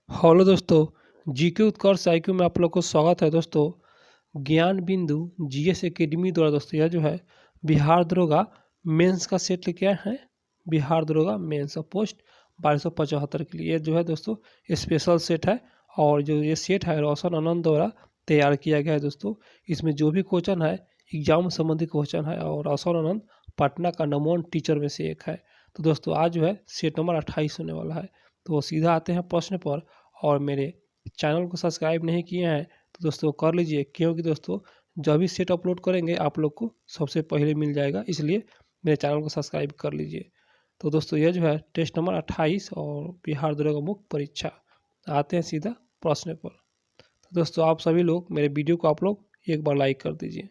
Hello दोस्तों, GK उत्कर्ष IQ में आप लोग को स्वागत है। दोस्तों, ज्ञान बिंदु जीएस एकेडमी द्वारा दोस्तों यह जो है बिहार दरोगा मेंस का सेट लेके आए हैं। बिहार दरोगा मेंस पोस्ट 1275 के लिए ये जो है दोस्तों स्पेशल सेट है। और जो ये सेट है रोशन आनंद द्वारा तैयार किया गया है। दोस्तों, इसमें जो भी क्वेश्चन है एग्जाम संबंधी क्वेश्चन है और रोशन आनंद पटना का नंबर 1 टीचर में से एक है। तो दोस्तों आज जो है सेट नंबर 28 होने वाला है। तो सीधा आते हैं प्रश्न पर। और मेरे चैनल को सब्सक्राइब नहीं किए हैं तो दोस्तों कर लीजिए, क्योंकि दोस्तों जब भी सेट अपलोड करेंगे आप लोग को सबसे पहले मिल जाएगा, इसलिए मेरे चैनल को सब्सक्राइब कर लीजिए। तो दोस्तों यह जो है टेस्ट नंबर 28 और बिहार दरोगा मुख्य परीक्षा। आते हैं सीधा प्रश्न पर। तो दोस्तों आप सभी लोग मेरे वीडियो को आप लोग एक बार लाइक कर दीजिए।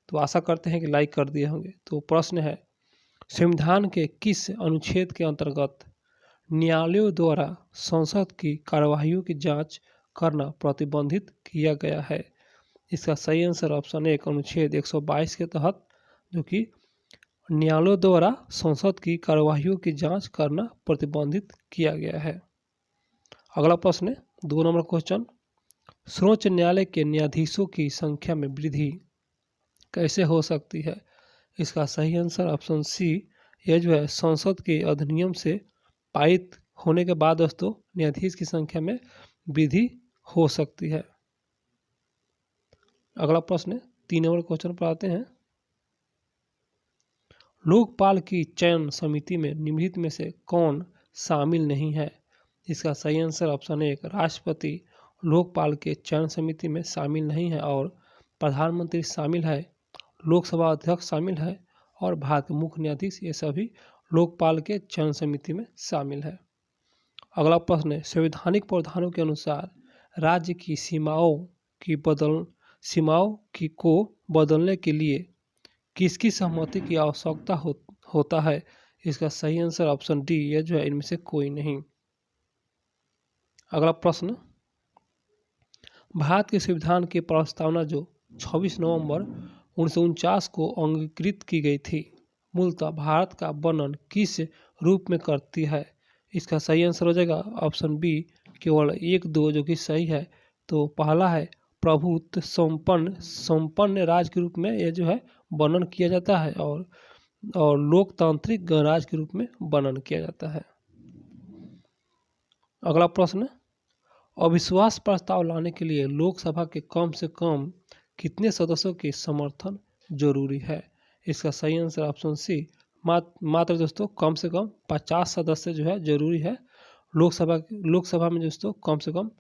तो आशा करते हैं कि लाइक कर दिए होंगे। तो प्रश्न है, संविधान के किस अनुच्छेद के अंतर्गत न्यायालयों द्वारा संसद की कार्यवाहियों की जांच करना प्रतिबंधित किया गया है? इसका सही आंसर ऑप्शन 1 अनुच्छेद 122 के तहत, जो कि न्यायालयों द्वारा संसद की कार्यवाहियों की जांच करना प्रतिबंधित किया गया है। अगला प्रश्न है 2 नंबर क्वेश्चन, सर्वोच्च न्यायालय के न्यायाधीशों की संख्या में वृद्धि कैसे हो सकती है? इसका सही आंसर ऑप्शन सी, यह जो है संसद के अधिनियम से पारित होने के बाद दोस्तों न्यायाधीश की संख्या में वृद्धि हो सकती है। अगला प्रश्न 3 नंबर क्वेश्चन पर आते हैं, लोकपाल की चयन समिति में निम्नलिखित में से कौन शामिल नहीं है? इसका सही आंसर ऑप्शन 1 राष्ट्रपति लोकपाल के चयन समिति में शामिल नहीं है और प्रधानमंत्री शामिल है, लोकसभा अध्यक्ष शामिल है और भारत के मुख्य न्यायाधीश, ये सभी लोकपाल के चयन समिति में शामिल है। अगला प्रश्न है, संवैधानिक प्रावधानों के अनुसार राज्य की सीमाओं को बदलने के लिए किसकी सहमति की आवश्यकता होता है? इसका सही आंसर ऑप्शन डी, यह जो है इनमें से कोई नहीं। अगला प्रश्न, भारत के संविधान की प्रस्तावना जो 26 नवंबर 1949 को अंगीकृत की गई थी, मूलतः भारत का वर्णन किस रूप में करती है? इसका सही आंसर हो जाएगा ऑप्शन बी, केवल 1 2 जो कि सही है। तो पहला है प्रभुत्व संपन्न राज्य के रूप में यह जो है वर्णन किया जाता है और लोकतांत्रिक गणराज्य के रूप में वर्णन किया जाता है। अगला प्रश्न, अविश्वास प्रस्ताव लाने के लिए लोकसभा के कम से कम कितने सदस्यों के समर्थन जरूरी है? इसका सही आंसर ऑप्शन सी, मात्र दोस्तों कम से कम 50 सदस्य जो है जरूरी है। लोकसभा में दोस्तों कम से कम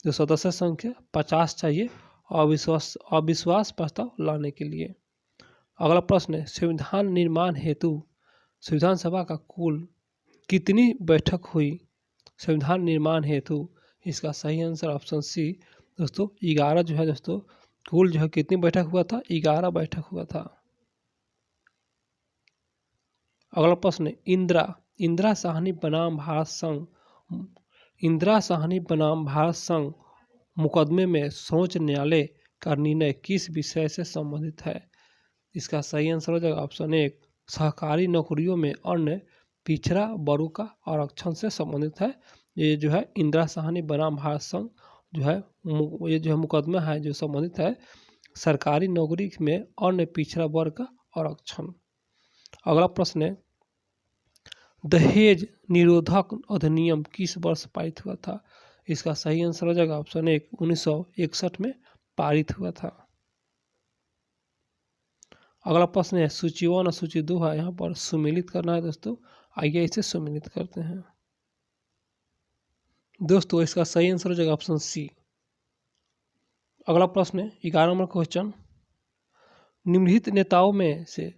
जो सदस्य संख्या 50 चाहिए अविश्वास प्रस्ताव लाने के लिए। अगला प्रश्न है, संविधान निर्माण हेतु संविधान सभा का कुल कितनी बैठक हुई संविधान निर्माण हेतु? इसका सही आंसर ऑप्शन सी, दोस्तों 11 जो है दोस्तों कुल जो है कितनी बैठक हुआ था? 11 बैठक हुआ था। अगला प्रश्न, इंदिरा साहनी बनाम भारत संघ मुकदमे में सर्वोच्च न्यायालय का निर्णय किस विषय से संबंधित है? इसका सही आंसर हो जाएगा ऑप्शन 1 सहकारी नौकरियों में अन्य पिछड़ा वर्ग का आरक्षण से संबंधित है। ये जो है इंदिरा साहनी बनाम भारत संघ जो है ये जो है मुकदमा है जो संबंधित है सरकारी नौकरी में अन्य पिछड़ा वर्ग का आरक्षण। अगला प्रश्न है, दहेज निरोधक अधिनियम किस वर्ष पारित हुआ था? इसका सही आंसर हो जाएगा ऑप्शन 1 1961 में पारित हुआ था। अगला प्रश्न है, सूची 1 और सूची 2 है, यहाँ पर सुमेलित करना है दोस्तों। आइए इसे सुमेलित करते हैं। दोस्तों इसका सही आंसर हो जाएगा ऑप्शन सी। अगला प्रश्न है 11 नंबर क्वेश्चन, निम्नलिखित नेताओं में से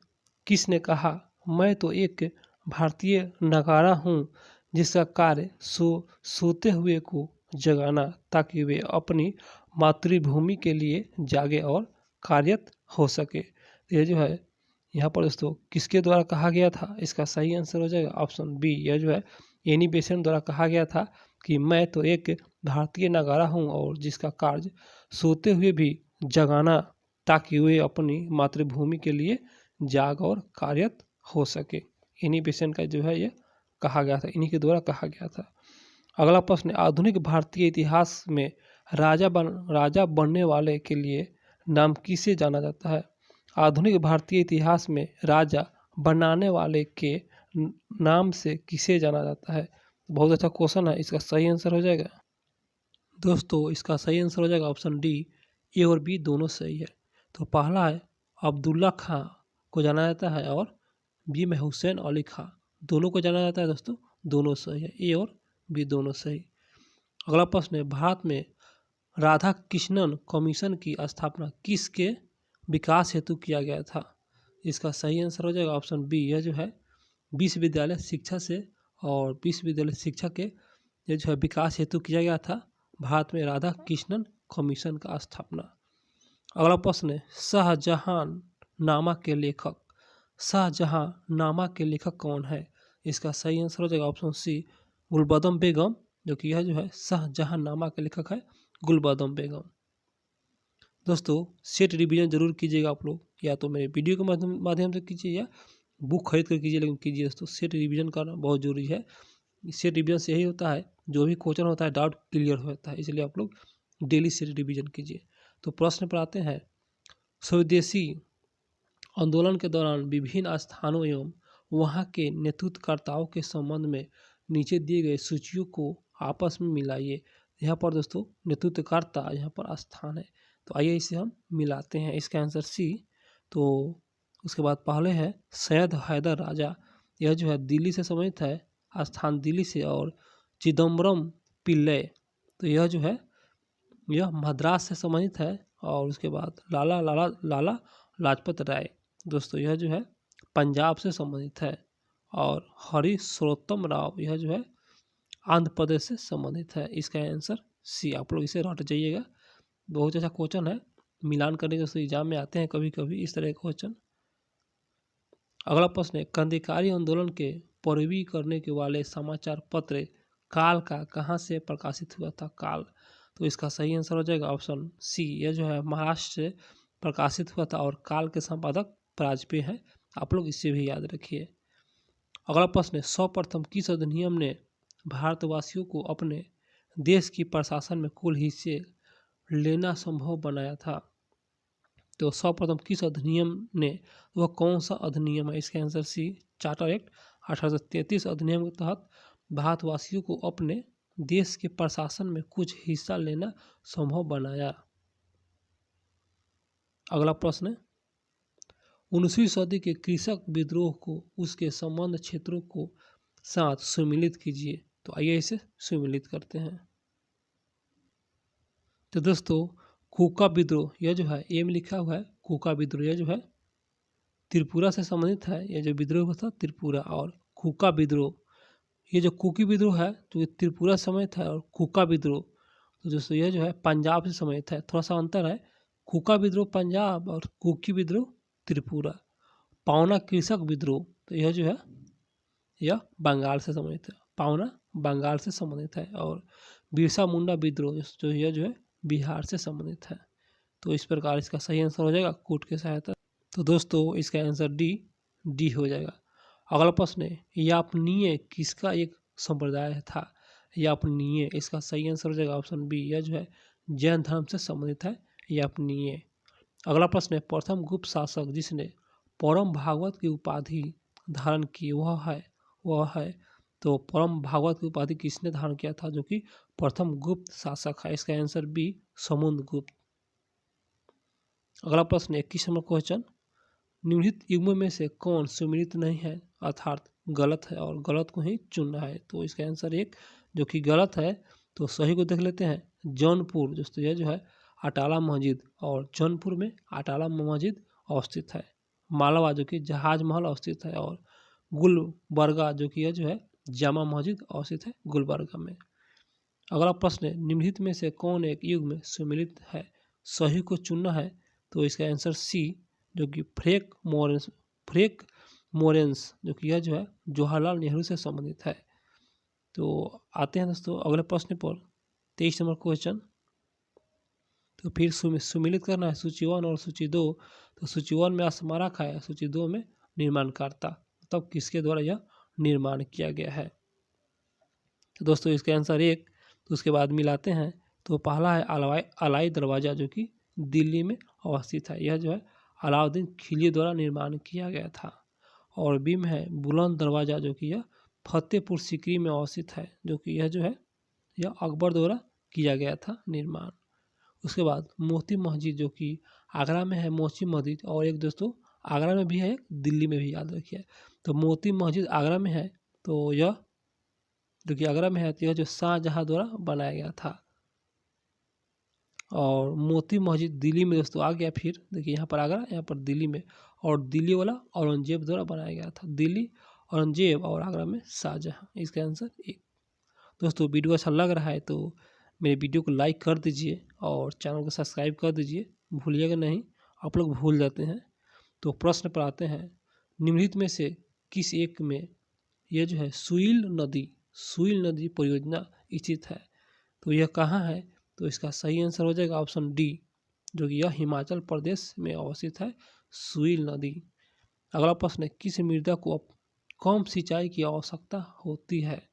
किसने कहा मैं तो एक भारतीय नगारा हूँ जिसका कार्य सोते हुए को जगाना ताकि वे अपनी मातृभूमि के लिए जागे और कार्यरत हो सके? ये जो है यहाँ पर दोस्तों किसके द्वारा कहा गया था? इसका सही आंसर हो जाएगा ऑप्शन बी, यह जो है एनी बेसेंट द्वारा कहा गया था कि मैं तो एक भारतीय नगारा हूँ और जिसका कार्य सोते हुए भी जगाना ताकि वे अपनी मातृभूमि के लिए जाग और कार्यरत हो सके। इन्हीं बेसेंट का जो है ये कहा गया था, इन्हीं के द्वारा कहा गया था। अगला प्रश्न, आधुनिक भारतीय इतिहास में राजा बनने वाले के लिए नाम किसे जाना जाता है? आधुनिक भारतीय इतिहास में राजा बनाने वाले के नाम से किसे जाना जाता है? बहुत अच्छा क्वेश्चन है। इसका सही आंसर हो जाएगा दोस्तों, इसका सही आंसर हो जाएगा ऑप्शन डी। ए और बी दोनों सही है। तो पहला है अब्दुल्ला खां को जाना जाता है और बी में हुसैन अली खां, दोनों को जाना जाता है दोस्तों, दोनों सही है। ए और बी दोनों सही। अगला प्रश्न है, भारत में राधा कृष्णन कमीशन की स्थापना किसके विकास हेतु किया गया था? इसका सही आंसर हो जाएगा ऑप्शन बी। यह जो है विश्वविद्यालय शिक्षा से और विश्वविद्यालय शिक्षा के ये जो है विकास हेतु किया गया था भारत में राधा कृष्णन कमीशन का स्थापना। अगला प्रश्न है, शाहजहां नामा के लेखक, शाहजहां नामा के लेखक कौन है? इसका सही आंसर हो जाएगा ऑप्शन सी, गुलबदम बेगम, जो कि यह जो है शाहजहां नामा के लेखक है गुलबदम बेगम। दोस्तों, सेट रिवीजन जरूर कीजिएगा आप लोग, या तो मेरे वीडियो के माध्यम से कीजिए या बुक खरीद कर कीजिए, लेकिन कीजिए दोस्तों, सेट रिवीजन करना बहुत जरूरी है। सेट रिवीजन से यही होता है, जो भी क्वेश्चन होता है डाउट क्लियर होता है, इसलिए आप लोग डेली सेट रिवीजन कीजिए। तो प्रश्न पर आते हैं, स्वदेशी आंदोलन के दौरान विभिन्न स्थानों एवं वहां के नेतृत्वकर्ताओं के संबंध में नीचे दिए गए सूचियों को आपस में मिलाइए। यहाँ पर दोस्तों नेतृत्वकर्ता यहाँ पर स्थान है, तो आइए इसे हम मिलाते हैं। इसका आंसर सी। तो उसके बाद पहले है सैयद हैदर राजा, यह जो है दिल्ली से संबंधित है, स्थान दिल्ली से। और चिदम्बरम पिल्लई, तो यह जो है यह मद्रास से संबंधित है। और उसके बाद लाला लाजपत राय, दोस्तों यह जो है पंजाब से संबंधित है। और हरि सर्वोत्तम राव, यह जो है आंध्र प्रदेश से संबंधित है। इसका आंसर सी। आप लोग इसे रट जाइएगा, बहुत अच्छा क्वेश्चन है, मिलान करने के एग्जाम में आते हैं कभी कभी इस तरह के क्वेश्चन। अगला प्रश्न है, क्रांतिकारी आंदोलन के पैरवी करने के वाले समाचार पत्र काल का कहाँ से प्रकाशित हुआ था? काल, तो इसका सही आंसर हो जाएगा ऑप्शन सी। यह जो है महाराष्ट्र से प्रकाशित हुआ था और काल के संपादक वाजपेयी हैं, आप लोग इसे भी याद रखिए। अगला प्रश्न है, सर्वप्रथम किस अधिनियम ने भारतवासियों को अपने देश की प्रशासन में कुल हिस्से लेना संभव बनाया था? तो सर्वप्रथम किस अधिनियम ने, वह कौन सा अधिनियम है? इसका आंसर सी, चार्टर एक्ट 1833 अधिनियम के तहत भारतवासियों को अपने देश के प्रशासन में कुछ हिस्सा लेना संभव बनाया। अगला प्रश्न, 19वीं सदी के कृषक विद्रोह को उसके संबंध क्षेत्रों को साथ सुमिलित कीजिए। तो आइए इसे सुमिलित करते हैं। तो दोस्तों, कूका विद्रोह, यह जो है ए में लिखा हुआ है कूका विद्रोह, यह जो है त्रिपुरा से संबंधित है। यह जो विद्रोह हुआ था त्रिपुरा। और कूका विद्रोह, ये जो कुकी विद्रोह है जो त्रिपुरा से संबंधित है, और कूका विद्रोह तो दोस्तों यह जो है पंजाब से संबंधित है। थोड़ा सा अंतर है, कूका विद्रोह पंजाब और कुकी विद्रोह त्रिपुरा। पावना कृषक विद्रोह, तो यह जो है यह बंगाल से संबंधित है, पावना बंगाल से संबंधित है। और बिरसा मुंडा विद्रोह जो यह जो है बिहार से संबंधित है। तो इस प्रकार इसका सही आंसर हो जाएगा कूट की सहायता। तो दोस्तों इसका आंसर डी हो जाएगा। अगला प्रश्न है, यापनीय किसका एक संप्रदाय था? यापनीय, इसका सही आंसर हो जाएगा ऑप्शन बी। यह जो है जैन धर्म से संबंधित है यापनीय। अगला प्रश्न है, प्रथम गुप्त शासक जिसने परम भागवत की उपाधि धारण की वह है तो परम भागवत की उपाधि किसने धारण किया था जो कि प्रथम गुप्त शासक है? इसका आंसर बी, समुद्रगुप्त। अगला प्रश्न 21 नंबर क्वेश्चन, निम्नलिखित युग्म में से कौन सुमिलित नहीं है अर्थात गलत है और गलत को ही चुनना है? तो इसका आंसर एक जो कि गलत है, तो सही को देख लेते हैं। जौनपुर दोस्तों यह जो है अटाला मस्जिद, और जौनपुर में अटाला मस्जिद अवस्थित है। मालवा जो कि जहाज महल अवस्थित है। और गुलबर्गा जो कि यह जो है जामा मस्जिद अवस्थित है गुलबर्गा में। अगला प्रश्न है, निम्नलिखित में से कौन एक युग में सुमिलित है? सही को चुनना है। तो इसका आंसर सी जो कि फ्रेक मोरेंस जो कि यह जो है जवाहरलाल नेहरू से संबंधित है। तो आते हैं दोस्तों अगले प्रश्न पर, 23 नंबर क्वेश्चन। तो फिर सुमिलित करना है सूची 1 और सूची 2। तो सूची 1 में स्मारक है, सूची 2 में निर्माणकर्ता, तब किसके द्वारा यह निर्माण किया गया है? तो दोस्तों इसका आंसर 1। तो उसके बाद मिलाते हैं तो पहला है अलाई दरवाज़ा जो कि दिल्ली में अवस्थित है। यह जो है अलाउद्दीन खिलजी द्वारा निर्माण किया गया था। और बी में है बुलंद दरवाज़ा जो कि यह फतेहपुर सीकरी में अवस्थित है, जो कि यह जो है यह अकबर द्वारा किया गया था निर्माण। उसके बाद मोती मस्जिद जो कि आगरा में है मोती मस्जिद, और एक दोस्तों आगरा में भी है, दिल्ली में भी, याद रखिए। तो मोती मस्जिद आगरा में है, तो यह जो कि आगरा में है तो यह जो शाहजहाँ द्वारा बनाया गया था। और मोती मस्जिद दिल्ली में दोस्तों आ गया। फिर देखिए यहाँ पर आगरा, यहाँ पर दिल्ली में, और दिल्ली वाला औरंगजेब द्वारा बनाया गया था। दिल्ली औरंगजेब और आगरा में शाहजहाँ। इसका आंसर 1। दोस्तों वीडियो अच्छा लग रहा है तो मेरे वीडियो को लाइक कर दीजिए और चैनल को सब्सक्राइब कर दीजिए, भूलिएगा नहीं, आप लोग भूल जाते हैं। तो प्रश्न पर आते हैं, निम्नलिखित में से किस एक में यह जो है सुईल नदी परियोजना स्थित है? तो यह कहाँ है? तो इसका सही आंसर हो जाएगा ऑप्शन डी, जो कि यह हिमाचल प्रदेश में अवस्थित है, सुईल नदी। अगला प्रश्न है, किस मृदा को कम सिंचाई की आवश्यकता होती है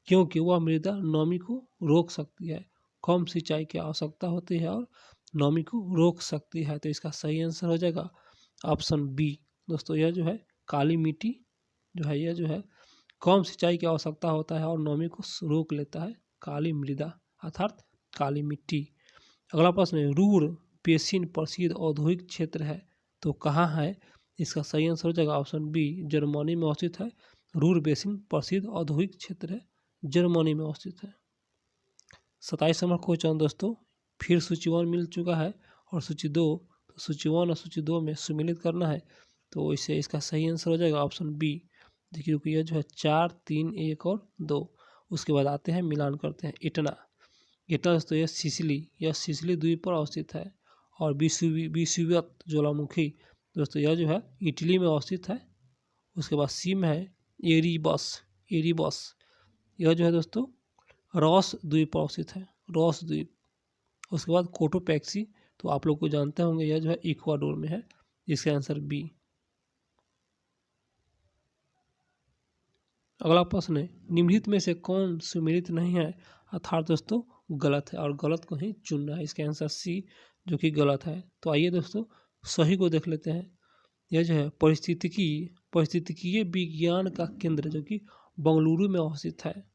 क्योंकि वह मृदा नमी को रोक सकती है? कम सिंचाई की आवश्यकता होती है और नमी को रोक सकती है। तो इसका सही आंसर हो जाएगा ऑप्शन बी। दोस्तों यह जो है काली मिट्टी जो है, यह जो है कम सिंचाई की आवश्यकता होता है और नमी को रोक लेता है, काली मृदा अर्थात काली मिट्टी। अगला प्रश्न है, रूर बेसिन प्रसिद्ध औद्योगिक क्षेत्र है तो कहाँ है? इसका सही आंसर हो जाएगा ऑप्शन बी, जर्मनी में अवस्थित है। रूर बेसिन प्रसिद्ध औद्योगिक क्षेत्र है, जर्मनी में अवस्थित है। 27 नंबर क्वेश्चन दोस्तों, फिर सूची 1 मिल चुका है और सूची 2, तो सूची 1 और सूची 2 में सम्मिलित करना है। तो इसे इसका सही आंसर हो जाएगा ऑप्शन बी। देखिए यह जो है 4, 3, 1 और 2। उसके बाद आते हैं मिलान करते हैं। इटना दोस्तों यह सिसिली द्वीप पर अवस्थित है। और विसुवियत ज्वालामुखी दोस्तों यह जो है इटली में अवस्थित है। उसके बाद सी में है एरीबस, यह जो है दोस्तों रॉस द्वीप पर अवस्थित है, रॉस द्वीप। उसके बाद कोटोपैक्सी, तो आप लोग को जानते होंगे, यह जो है इक्वाडोर में है। इसका आंसर बी। अगला प्रश्न है, निम्नलिखित में से कौन सुमेलित नहीं है अर्थात दोस्तों गलत है, और गलत को ही चुनना है। इसका आंसर सी, जो कि गलत है। तो आइए दोस्तों सही को देख लेते हैं। यह जो है परिस्थितिकीय विज्ञान का केंद्र जो कि बेंगलुरु में अवस्थित है।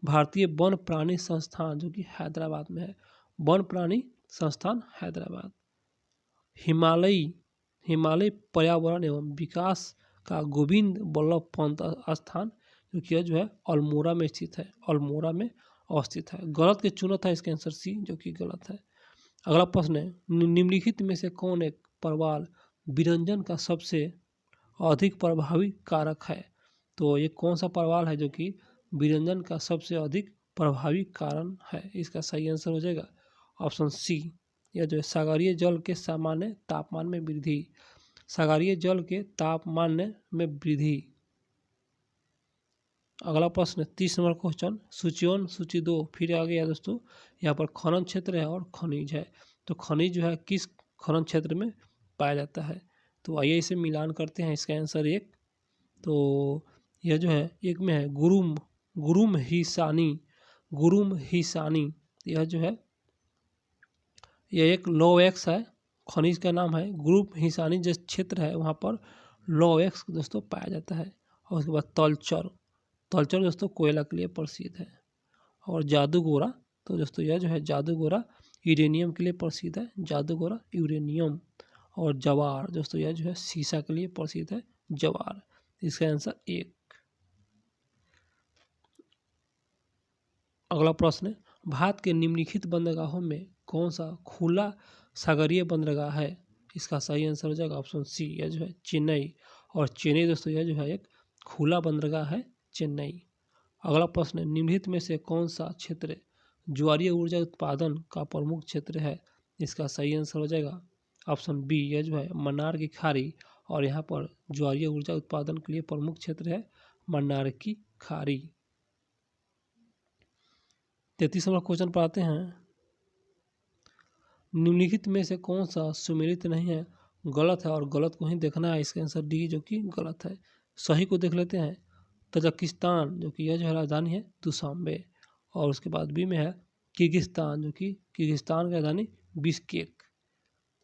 भारतीय वन प्राणी संस्थान जो कि हैदराबाद में है, वन प्राणी संस्थान हैदराबाद। हिमालय पर्यावरण एवं विकास का गोविंद बल्लभ पंत स्थान जो कि जो है अल्मोड़ा में स्थित है, अल्मोड़ा में अवस्थित है। गलत के चुना था, इसका आंसर सी, जो कि गलत है। अगला प्रश्न है, निम्नलिखित में से कौन एक प्रवाल विरंजन का सबसे अधिक प्रभावी कारक है? तो ये कौन सा प्रवाल है जो कि विरंजन का सबसे अधिक प्रभावी कारण है? इसका सही आंसर हो जाएगा ऑप्शन सी, यह जो है सागरीय जल के सामान्य तापमान में वृद्धि, सागरीय जल के तापमान में वृद्धि। अगला प्रश्न 30 नंबर क्वेश्चन, सूची 1 सूची 2 फिर आ गया दोस्तों। यहाँ पर खनन क्षेत्र है और खनिज है। तो खनिज जो है किस खनन क्षेत्र में पाया जाता है? तो आइए इसे मिलान करते हैं। इसका आंसर 1, तो यह जो है एक में है गुरुम हिसानी, यह जो है यह एक लोवेक्स है, खनिज का नाम है। गुरुम हिसानी जो क्षेत्र है वहाँ पर लोवेक्स दोस्तों पाया जाता है। और उसके बाद तलचर दोस्तों कोयला के लिए प्रसिद्ध है। और जादूगोरा, तो दोस्तों यह जो है जादूगोरा यूरेनियम के लिए प्रसिद्ध है, जादूगोरा यूरेनियम। और जवार दोस्तों यह जो है सीसा के लिए प्रसिद्ध है, जवार। इसका आंसर 1। अगला प्रश्न है, भारत के निम्नलिखित बंदरगाहों में कौन सा खुला सागरीय बंदरगाह है? इसका सही आंसर हो जाएगा ऑप्शन सी, यह जो है चेन्नई। और चेन्नई दोस्तों यह जो है एक खुला बंदरगाह है, चेन्नई। अगला प्रश्न है, निम्नलिखित में से कौन सा क्षेत्र ज्वारीय ऊर्जा उत्पादन का प्रमुख क्षेत्र है? इसका सही आंसर हो जाएगा ऑप्शन बी, यह जो है मन्नार की खाड़ी। और यहाँ पर ज्वारीय ऊर्जा उत्पादन के लिए प्रमुख क्षेत्र है मन्नार की खाड़ी। 33 नंबर क्वेश्चन पर आते हैं, निम्नलिखित में से कौन सा सुमेलित नहीं है? गलत है और गलत को ही देखना है। इसका आंसर डी, जो कि गलत है। सही को देख लेते हैं। तजाकिस्तान जो कि यह जो है राजधानी है दुशांबे। और उसके बाद बी में है किर्गिस्तान जो कि किर्गिस्तान की राजधानी बिश्केक।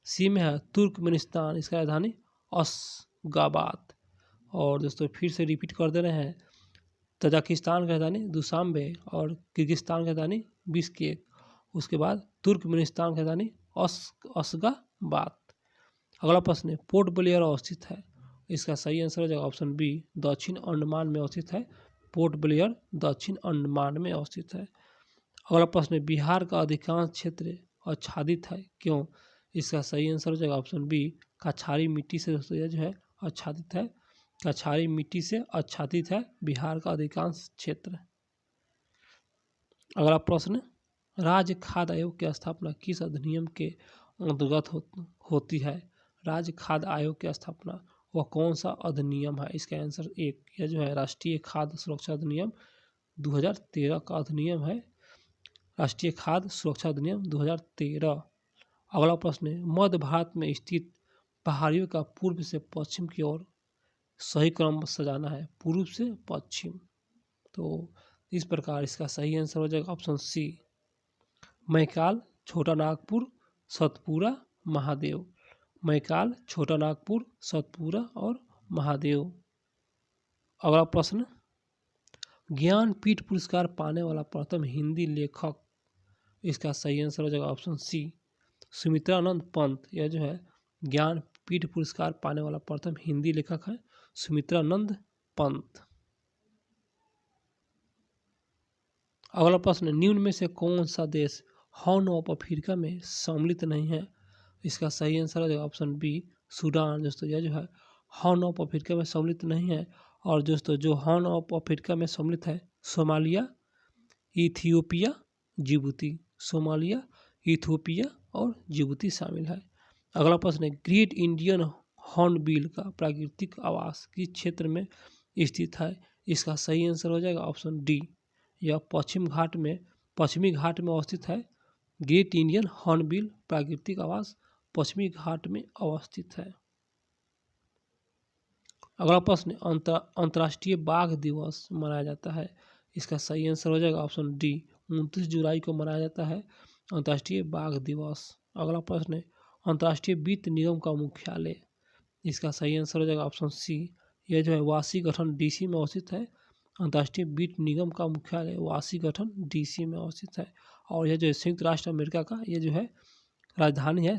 सी में है तुर्कमेनिस्तान, इसका राजधानी अशगाबाद। और दोस्तों फिर से रिपीट कर दे रहे हैं, तजाकिस्तान की राजधानी दुशांबे और किर्गिस्तान की राजधानी बिश्केक। उसके बाद तुर्कमेनिस्तान की राजधानी अशगाबाद। अगला प्रश्न है, पोर्ट ब्लेयर अवस्थित है, इसका सही आंसर हो जाएगा ऑप्शन बी, दक्षिण अंडमान में अवस्थित है। पोर्ट ब्लेयर दक्षिण अंडमान में अवस्थित है। अगला प्रश्न है, बिहार का अधिकांश क्षेत्र आच्छादित है, क्यों? इसका सही आंसर हो जाएगा ऑप्शन बी, कछारी मिट्टी से दोस्तों यह जो है आच्छादित है। कछारी मिट्टी से आच्छादित है बिहार का अधिकांश क्षेत्र। अगला प्रश्न, राज्य खाद्य आयोग की स्थापना किस अधिनियम के अंतर्गत होती है? राज्य खाद्य आयोग की स्थापना वह कौन सा अधिनियम है? इसका आंसर एक, यह जो है राष्ट्रीय खाद्य सुरक्षा अधिनियम 2013 का अधिनियम है, राष्ट्रीय खाद्य सुरक्षा अधिनियम 2013। अगला प्रश्न है, मध्य भारत में स्थित पहाड़ियों का पूर्व से पश्चिम की ओर सही क्रम सजाना है, पूर्व से पश्चिम। तो इस प्रकार इसका सही आंसर हो जाएगा ऑप्शन सी, मैकाल, छोटा नागपुर, सतपुरा, महादेव। मैकाल, छोटा नागपुर, सतपुरा और महादेव। अगला प्रश्न, ज्ञानपीठ पुरस्कार पाने वाला प्रथम हिंदी लेखक, इसका सही आंसर हो जाएगा ऑप्शन सी, सुमित्रानंद पंत। यह जो है ज्ञानपीठ पुरस्कार पाने वाला प्रथम हिंदी लेखक है सुमित्रानंद पंत। अगला प्रश्न, निम्न में से कौन सा देश हॉर्न ऑफ अफ्रीका में सम्मिलित नहीं है? इसका सही आंसर हो जाएगा ऑप्शन बी, सूडान। दोस्तों यह जो है हॉर्न ऑफ अफ्रीका में सम्मिलित नहीं है। और दोस्तों जो हॉर्न ऑफ अफ्रीका में सम्मिलित है, Somalia, Ethiopia, Djibouti. Somalia, Ethiopia और जिबूती शामिल है। अगला प्रश्न है, ग्रेट इंडियन हॉर्नबिल का प्राकृतिक आवास किस क्षेत्र में स्थित है? इसका सही आंसर हो जाएगा ऑप्शन डी, यह पश्चिमी घाट में अवस्थित है। ग्रेट इंडियन हॉर्नबिल प्राकृतिक आवास पश्चिमी घाट में अवस्थित है। अगला प्रश्न, अंतर्राष्ट्रीय बाघ दिवस मनाया जाता है, इसका सही आंसर हो जाएगा ऑप्शन डी, 29 जुलाई को मनाया जाता है अंतर्राष्ट्रीय बाघ दिवस। अगला प्रश्न है, अंतर्राष्ट्रीय वित्त निगम का मुख्यालय, इसका सही आंसर हो जाएगा ऑप्शन सी, यह जो है वाशिंगटन डीसी में अवस्थित है। अंतर्राष्ट्रीय वित्त निगम का मुख्यालय वाशिंगटन डीसी में अवस्थित है। और यह जो है संयुक्त राष्ट्र अमेरिका का यह जो है राजधानी है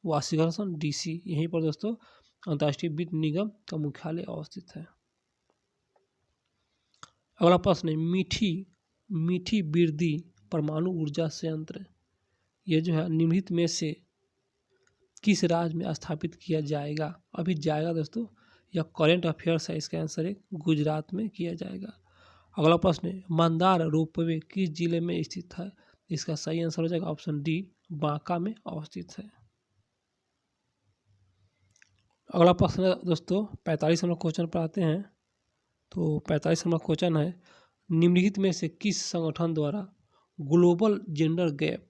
वाशिंगटन डीसी, यहीं पर दोस्तों अंतर्राष्ट्रीय वित्त निगम का मुख्यालय अवस्थित है। अगला प्रश्न है, मीठी बिरदी परमाणु ऊर्जा संयंत्र, यह जो है निम्नलिखित में से किस राज्य में स्थापित किया जाएगा? अभी जाएगा दोस्तों, यह करेंट अफेयर्स है, इसका आंसर है गुजरात में किया जाएगा। अगला प्रश्न है, मंदार रोपवे किस जिले में स्थित है? इसका सही आंसर हो जाएगा ऑप्शन डी, बांका में अवस्थित है। अगला प्रश्न है दोस्तों 45 नंबर क्वेश्चन पर आते हैं। तो 45 नंबर क्वेश्चन है, निम्नलिखित में से किस संगठन द्वारा ग्लोबल जेंडर गैप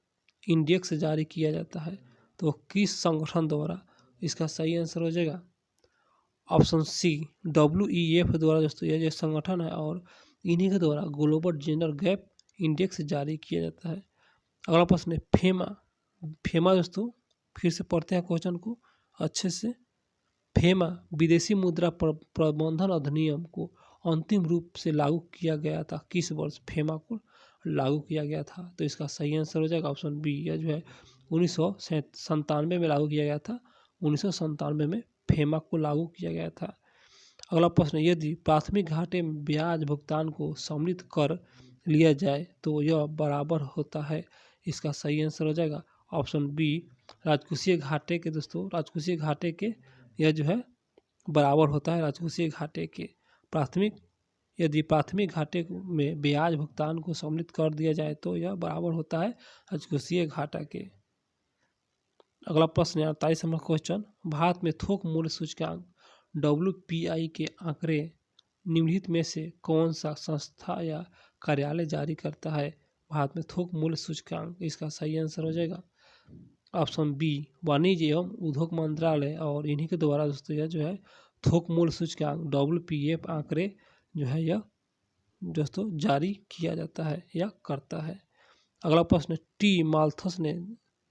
इंडेक्स जारी किया जाता है? तो किस संगठन द्वारा? इसका सही आंसर हो जाएगा ऑप्शन सी, WEF द्वारा दोस्तों यह जो संगठन है और इन्हीं के द्वारा ग्लोबल जेंडर गैप इंडेक्स जारी किया जाता है। अगला प्रश्न है, फेमा दोस्तों फिर से पढ़ते हैं क्वेश्चन को अच्छे से। फेमा विदेशी मुद्रा प्रबंधन अधिनियम को अंतिम रूप से लागू किया गया था किस वर्ष? फेमा को लागू किया गया था, तो इसका सही आंसर हो जाएगा ऑप्शन बी, यह जो है 1997 में लागू किया गया था। 1997 में फेमा को लागू किया गया था। अगला प्रश्न, यदि प्राथमिक घाटे में ब्याज भुगतान को सम्मिलित कर लिया जाए तो यह बराबर होता है? इसका सही आंसर हो जाएगा ऑप्शन बी, राजकोषीय घाटे के। दोस्तों राजकोषीय घाटे के यह जो है बराबर होता है राजकोषीय घाटे के। यदि प्राथमिक घाटे में ब्याज भुगतान को सम्मिलित कर दिया जाए तो यह बराबर होता है राजकोषीय घाटा के। अगला प्रश्न 48 नंबर क्वेश्चन, भारत में थोक मूल्य सूचकांक WPI के आंकड़े निम्नलिखित में से कौन सा संस्था या कार्यालय जारी करता है? भारत में थोक मूल्य सूचकांक, इसका सही आंसर हो जाएगा ऑप्शन बी, वाणिज्य एवं उद्योग मंत्रालय। और इन्हीं के द्वारा दोस्तों यह जो है थोक मूल्य सूचकांक WPF आंकड़े जो है यह दोस्तों जारी किया जाता है या करता है। अगला प्रश्न, टी माल्थस ने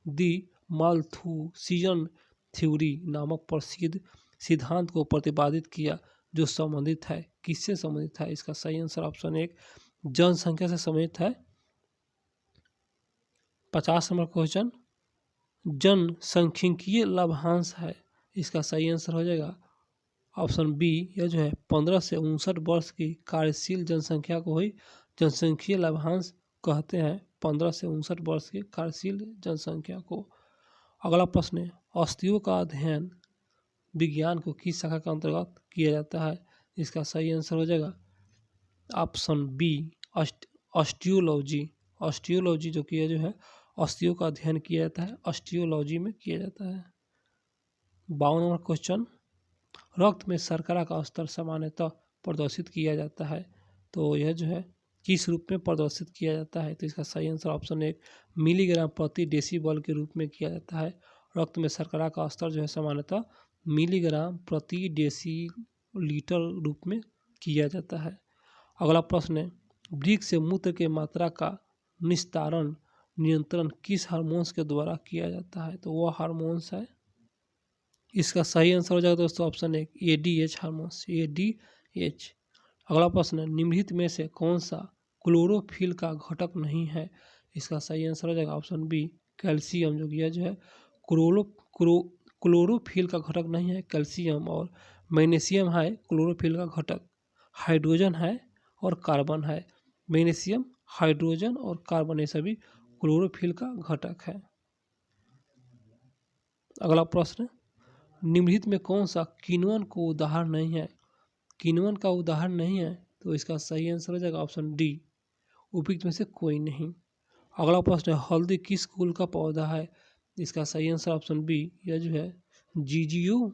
दी माल्थुसियन थ्योरी नामक प्रसिद्ध सिद्धांत को प्रतिपादित किया जो संबंधित है, किससे संबंधित है? इसका सही आंसर ऑप्शन 1 जनसंख्या से संबंधित है। 50 नंबर क्वेश्चन, जनसांख्यिकीय लाभांश है, इसका सही आंसर हो जाएगा ऑप्शन बी, यह जो है 15 से 59 वर्ष की कार्यशील जनसंख्या को ही जनसांख्यिकीय लाभांश कहते हैं। 15 से 59 वर्ष की कार्यशील जनसंख्या को। अगला प्रश्न है, अस्थियों का अध्ययन विज्ञान को किस शाखा के अंतर्गत किया जाता है? इसका सही आंसर हो जाएगा ऑप्शन बी, ऑस्टियोलॉजी। ऑस्टियोलॉजी जो कि जो है अस्थियों का अध्ययन किया जाता है, ऑस्टियोलॉजी में किया जाता है। 52 नंबर क्वेश्चन, रक्त में शर्करा का स्तर सामान्यतः प्रदर्शित किया जाता है, तो यह जो है किस रूप में प्रदर्शित किया जाता है? तो इसका सही आंसर ऑप्शन 1 मिलीग्राम प्रति डेसीबल के रूप में किया जाता है। रक्त में शर्करा का स्तर जो है सामान्यतः मिलीग्राम प्रति डेसीलीटर रूप में किया जाता है। अगला प्रश्न है, वृक्क से मूत्र के मात्रा का निस्तारण नियंत्रण किस हार्मोन्स के द्वारा किया जाता है? तो वह हार्मोन्स है, इसका सही आंसर हो जाएगा दोस्तों ऑप्शन 1 ADH हार्मोन्स, ADH। अगला प्रश्न है, निम्नलिखित में से कौन सा क्लोरोफिल का घटक नहीं है? इसका सही आंसर हो जाएगा ऑप्शन बी कैल्शियम, जो कि जो है क्लोरोफिल का घटक नहीं है कैल्शियम, और मैग्नीशियम है क्लोरोफिल का घटक, हाइड्रोजन है और कार्बन है। मैग्नीशियम, हाइड्रोजन और कार्बन ये सभी क्लोरोफिल का घटक है। अगला प्रश्न, निम्नलिखित में कौन सा किण्वन को उदाहरण नहीं है? किण्वन का उदाहरण नहीं है, तो इसका सही आंसर हो जाएगा ऑप्शन डी उपयुक्त में से कोई नहीं। अगला प्रश्न है, हल्दी किस कुल का पौधा है? इसका सही आंसर ऑप्शन बी, यह जो है जीजियो।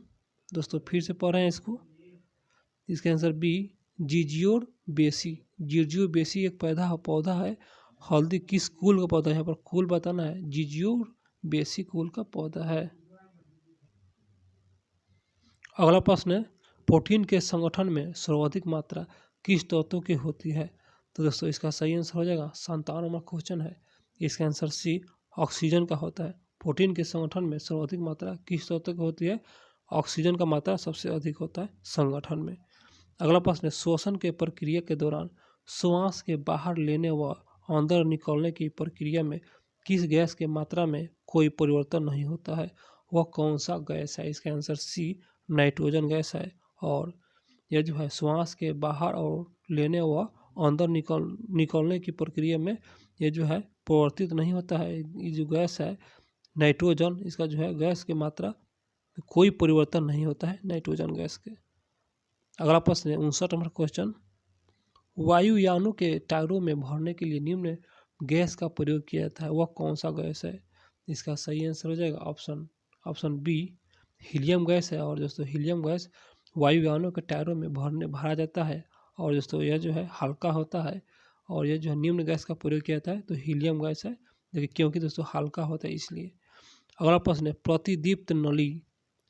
दोस्तों फिर से पढ़ रहे हैं इसको, इसका आंसर बी जीजियोर बेसी। जीजियो बेसी एक पौधा है। हल्दी किस कुल का पौधा है, यहाँ पर कुल बताना है, जीजियोर बेसी कुल का पौधा है। अगला प्रश्न है, प्रोटीन के संगठन में सर्वाधिक मात्रा किस तत्व की होती है? तो दोस्तों इसका सही आंसर हो जाएगा 57 नंबर क्वेश्चन है, इसका आंसर सी ऑक्सीजन का होता है। प्रोटीन के संगठन में सर्वाधिक मात्रा किस तत्व की होती है? ऑक्सीजन का मात्रा सबसे अधिक होता है संगठन में। अगला प्रश्न है, श्वसन के प्रक्रिया के दौरान श्वास के बाहर लेने व अंदर निकलने की प्रक्रिया में किस गैस के मात्रा में कोई परिवर्तन नहीं होता है? वह कौन सा गैस है? इसका आंसर सी नाइट्रोजन गैस है। और यह जो है श्वास के बाहर और लेने व अंदर निकलने की प्रक्रिया में ये जो है परिवर्तित नहीं होता है। ये जो गैस है नाइट्रोजन, इसका जो है गैस की मात्रा कोई परिवर्तन नहीं होता है नाइट्रोजन गैस के। अगला प्रश्न है 59 नंबर क्वेश्चन, वायुयानों के टायरों में भरने के लिए निम्न गैस का प्रयोग किया जाता है, वह कौन सा गैस है? इसका सही आंसर हो जाएगा ऑप्शन बी हीलियम गैस है। और दोस्तों हीलियम गैस वायुयानों के टायरों में भरा जाता है, और दोस्तों यह जो है हल्का होता है, और यह जो है निम्न गैस का प्रयोग किया जाता है तो हीलियम गैस है, देखिए क्योंकि दोस्तों हल्का होता है इसलिए। अगला प्रश्न है, प्रतिदीप्त नली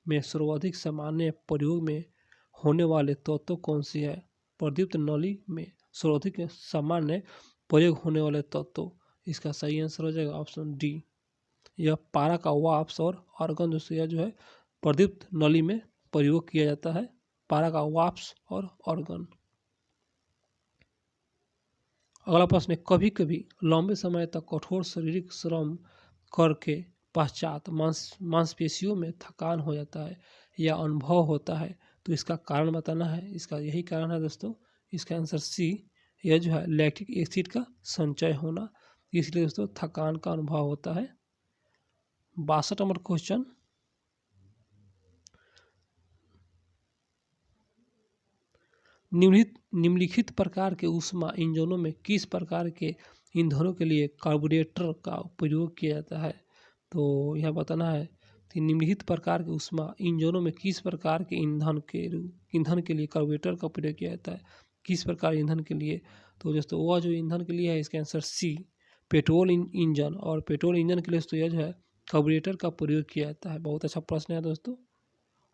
में सर्वाधिक सामान्य प्रयोग में होने वाले तत्व कौन सी है? प्रदीप्त नली में सर्वाधिक सामान्य प्रयोग होने वाले तत्व, इसका सही आंसर हो जाएगा ऑप्शन डी, यह पारा का वाष्प और आर्गन। दोस्तों यह जो है प्रदीप्त नली में प्रयोग किया जाता है, पारा का वाष्प और आर्गन। अगला प्रश्न है, कभी कभी लंबे समय तक कठोर शारीरिक श्रम करके पश्चात मांसपेशियों में थकान हो जाता है या अनुभव होता है, तो इसका कारण बताना है। इसका यही कारण है दोस्तों, इसका आंसर सी, यह जो है लैक्टिक एसिड का संचय होना, इसलिए दोस्तों थकान का अनुभव होता है। 62 नंबर क्वेश्चन, निम्नलिखित प्रकार के ऊष्मा इंजनों में किस प्रकार के ईंधनों के लिए कार्बोरेटर का प्रयोग किया जाता है? तो यह बताना है कि निम्नलिखित प्रकार के ऊष्मा इंजनों में किस प्रकार के ईंधन के लिए कार्बोरेटर का प्रयोग किया जाता है, किस प्रकार ईंधन के लिए? तो दोस्तों वह जो ईंधन के लिए है, इसका आंसर सी पेट्रोल इंजन, और पेट्रोल इंजन के लिए दोस्तों यह जो है कार्बोरेटर का प्रयोग किया जाता है। बहुत अच्छा प्रश्न है दोस्तों,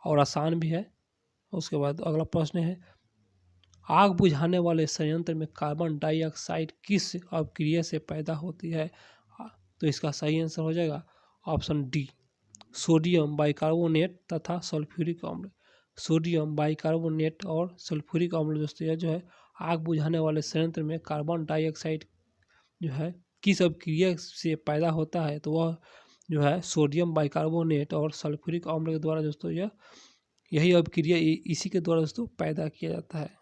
और आसान भी है। उसके बाद अगला प्रश्न है, आग बुझाने वाले संयंत्र में कार्बन डाइऑक्साइड किस अपक्रिया से पैदा होती है? तो इसका सही आंसर हो जाएगा ऑप्शन डी, सोडियम बाइकार्बोनेट तथा सल्फ्यूरिक अम्ल। सोडियम बाइकार्बोनेट और सल्फ्यूरिक अम्ल दोस्तों यह जो है आग बुझाने वाले संयंत्र में कार्बन डाइऑक्साइड जो है किस अपक्रिया से पैदा होता है? तो वह जो है सोडियम बाइकार्बोनेट और सल्फ्यूरिक अम्ल के द्वारा दोस्तों यही अपक्रिया इसी के द्वारा दोस्तों पैदा किया जाता है।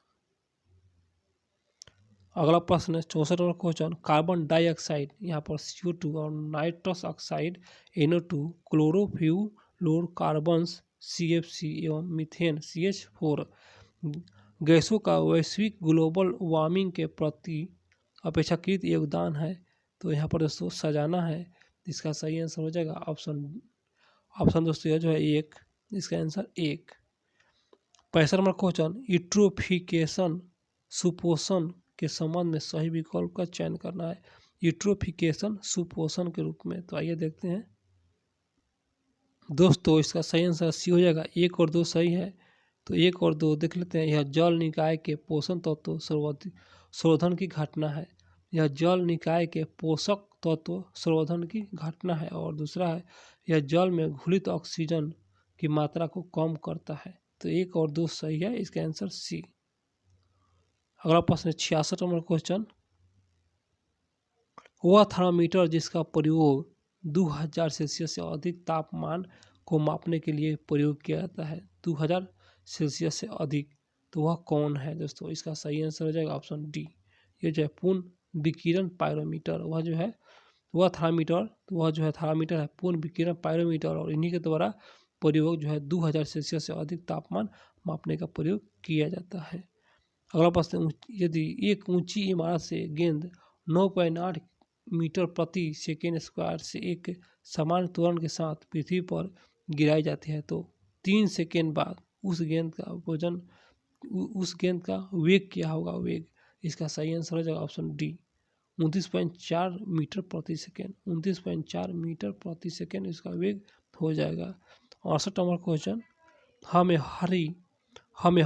अगला प्रश्न है 64 नंबर क्वेश्चन, कार्बन डाइऑक्साइड यहाँ पर CO2 और nitrous oxide NO2, chlorofluorocarbons CFC एवं मीथेन CH4 गैसों का वैश्विक ग्लोबल वार्मिंग के प्रति अपेक्षाकृत योगदान है। तो यहाँ पर दोस्तों सजाना है, इसका सही आंसर हो जाएगा ऑप्शन दोस्तों यह जो है एक, इसका आंसर एक। 65 नंबर क्वेश्चन, यूट्रोफिकेशन सुपोषण के संबंध में सही विकल्प का चयन करना है। यूट्रोफिकेशन सुपोषण के रूप में, तो आइए देखते हैं दोस्तों इसका सही आंसर सी हो जाएगा। 1 और 2 सही है, तो 1 और 2 देख लेते हैं। यह जल निकाय के पोषण तत्व संवर्धन की घटना है। यह जल निकाय के पोषक तत्व संवर्धन की घटना है। और दूसरा है यह जल में घुलित ऑक्सीजन की मात्रा को कम करता है। तो 1 और 2 सही है, इसका आंसर सी। अगला प्रश्न 66 नंबर क्वेश्चन, वह थर्मामीटर जिसका प्रयोग 2000 सेल्सियस से अधिक तापमान को मापने के लिए प्रयोग किया जाता है, 2000 सेल्सियस से अधिक, तो वह कौन है दोस्तों? इसका सही आंसर हो जाएगा ऑप्शन डी, ये जो है पूर्ण विकिरण पायरोमीटर। वह जो है वह थर्मामीटर, तो वह जो है थर्मामीटर है पूर्ण विकिरण पायरोमीटर, और इन्हीं के द्वारा प्रयोग जो है 2000 सेल्सियस से अधिक तापमान मापने का प्रयोग किया जाता है। अगला प्रश्न, यदि एक ऊंची इमारत से गेंद 9.8 मीटर प्रति सेकेंड स्क्वायर से एक समान त्वरण के साथ पृथ्वी पर गिराई जाती है, तो 3 सेकेंड बाद उस गेंद का वजन, उस गेंद का वेग क्या होगा? वेग, इसका सही आंसर हो जाएगा ऑप्शन डी, 29.4 मीटर प्रति सेकेंड। 29.4 मीटर प्रति सेकेंड इसका वेग हो जाएगा। 68 नंबर क्वेश्चन, हमें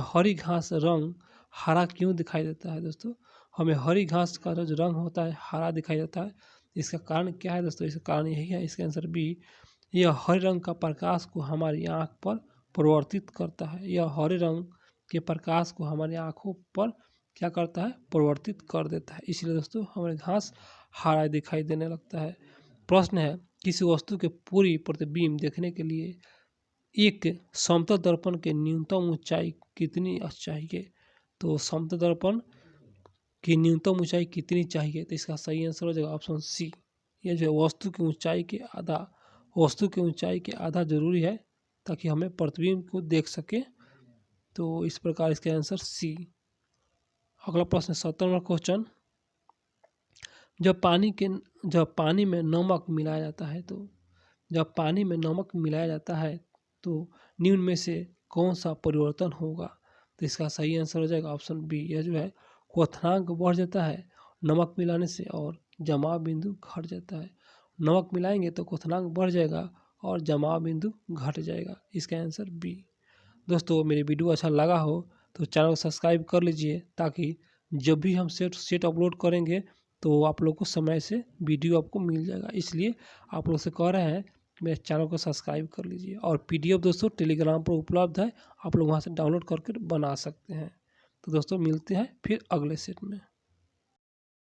हरी घास रंग हरा क्यों दिखाई देता है दोस्तों? हमें हरी घास का जो रंग होता है हरा दिखाई देता है, इसका कारण क्या है दोस्तों? इसका कारण यही है, इसका आंसर बी, यह हरे रंग का प्रकाश को हमारी आँख पर परिवर्तित करता है। यह हरे रंग के प्रकाश को हमारी आँखों पर क्या करता है? परिवर्तित कर देता है, इसलिए दोस्तों हमें घास हरा दिखाई देने लगता है। प्रश्न है, किसी वस्तु के पूरी प्रतिबिंब देखने के लिए एक समतल दर्पण की न्यूनतम ऊंचाई कितनी चाहिए? तो समतल दर्पण की न्यूनतम ऊंचाई कितनी चाहिए? तो इसका सही आंसर हो जाएगा ऑप्शन सी, यह जो है वस्तु की ऊंचाई के आधा जरूरी है ताकि हमें प्रतिबिंब को देख सके। तो इस प्रकार इसका आंसर सी। अगला प्रश्न 70 नंबर क्वेश्चन, जब पानी में नमक मिलाया जाता है, तो जब पानी में नमक मिलाया जाता है तो निम्न में से कौन सा परिवर्तन होगा? तो इसका सही आंसर हो जाएगा ऑप्शन बी, यह जो है क्वथनांक बढ़ जाता है नमक मिलाने से और जमाव बिंदु घट जाता है। नमक मिलाएंगे तो क्वथनांक बढ़ जाएगा और जमाव बिंदु घट जाएगा, इसका आंसर बी। दोस्तों मेरी वीडियो अच्छा लगा हो तो चैनल को सब्सक्राइब कर लीजिए, ताकि जब भी हम सेट अपलोड करेंगे तो आप लोग को समय से वीडियो आपको मिल जाएगा। इसलिए आप लोग से कह रहे हैं मेरे चैनल को सब्सक्राइब कर लीजिए। और PDF दोस्तों टेलीग्राम पर उपलब्ध है, आप लोग वहाँ से डाउनलोड करके बना सकते हैं। तो दोस्तों मिलते हैं फिर अगले सेट में।